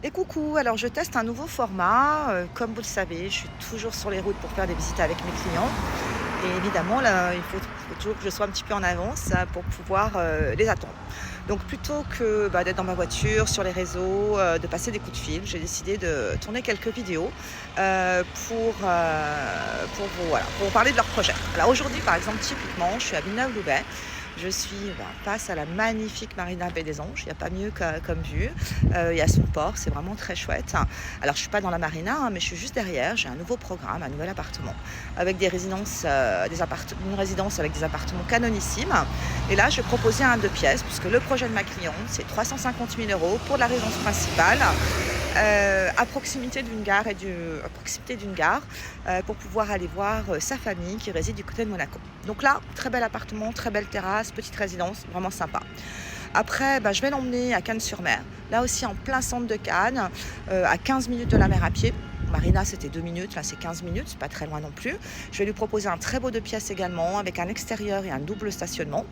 Et coucou, alors je teste un nouveau format. Comme vous le savez, je suis toujours sur les routes pour faire des visites avec mes clients. Et évidemment, là, il faut toujours que je sois un petit peu en avance pour pouvoir les attendre. Donc plutôt que d'être dans ma voiture, sur les réseaux, de passer des coups de fil, j'ai décidé de tourner quelques vidéos pour parler de leur projet. Alors aujourd'hui, par exemple, typiquement, je suis à Villeneuve-Loubet. Je suis face à la magnifique marina Baie des Anges. Il n'y a pas mieux comme vue. Il y a son port, c'est vraiment très chouette. Alors je ne suis pas dans la marina, mais je suis juste derrière. J'ai un nouveau programme, un nouvel appartement avec une résidence avec des appartements canonissimes. Et là, je vais proposer un 2 pièces puisque le projet de ma cliente, c'est 350 000 € pour la résidence principale. À proximité d'une gare pour pouvoir aller voir sa famille qui réside du côté de Monaco. Donc là, très bel appartement, très belle terrasse, petite résidence, vraiment sympa. Après, je vais l'emmener à Cannes-sur-Mer, là aussi en plein centre de Cannes, à 15 minutes de la mer à pied. Marina, c'était 2 minutes, là c'est 15 minutes, c'est pas très loin non plus. Je vais lui proposer un très beau 2 pièces également, avec un extérieur et un double stationnement.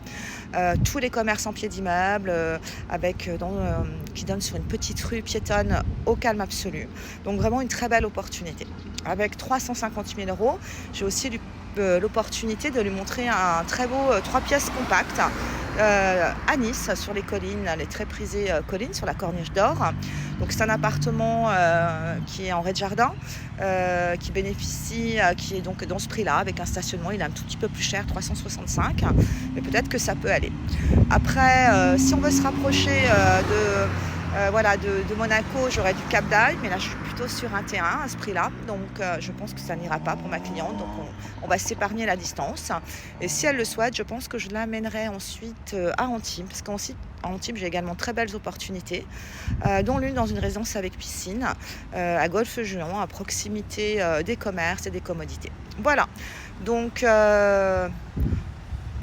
Tous les commerces en pied d'immeuble, qui donnent sur une petite rue piétonne au calme absolu. Donc vraiment une très belle opportunité. Avec 350 000 €, j'ai aussi l'opportunité de lui montrer un très beau 3 pièces compact à Nice, sur les collines, les très prisées collines sur la Corniche d'Or. Donc c'est un appartement qui est en rez-de-jardin, qui est donc dans ce prix-là, avec un stationnement. Il est un tout petit peu plus cher, 365, mais peut-être que ça peut aller. Après, si on veut se rapprocher de Monaco, j'aurais du Cap d'Agde, mais là je suis plutôt sur un T1 à ce prix-là, donc je pense que ça n'ira pas pour ma cliente, donc on va s'épargner la distance. Et si elle le souhaite, je pense que je l'amènerai ensuite à Antibes, parce qu'à Antibes, j'ai également très belles opportunités, dont l'une dans une résidence avec piscine, à Golfe-Juan, à proximité des commerces et des commodités. Voilà, donc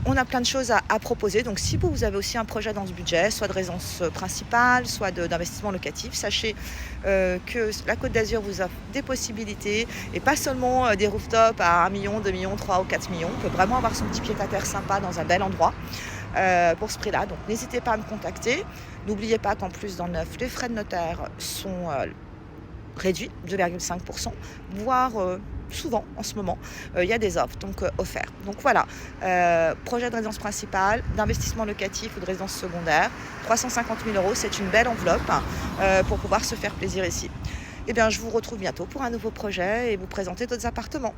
on a plein de choses à proposer. Donc si vous avez aussi un projet dans ce budget, soit de résidence principale, soit d'investissement locatif, sachez que la Côte d'Azur vous offre des possibilités, et pas seulement des rooftops à 1 million, 2 millions, 3 ou 4 millions. On peut vraiment avoir son petit pied-à-terre sympa dans un bel endroit pour ce prix-là. Donc n'hésitez pas à me contacter. N'oubliez pas qu'en plus, dans le neuf, les frais de notaire sont réduit, 2,5%, voire souvent en ce moment, il y a des offres donc offertes. Donc voilà, projet de résidence principale, d'investissement locatif ou de résidence secondaire, 350 000 €, c'est une belle enveloppe pour pouvoir se faire plaisir ici. Eh bien, je vous retrouve bientôt pour un nouveau projet et vous présenter d'autres appartements.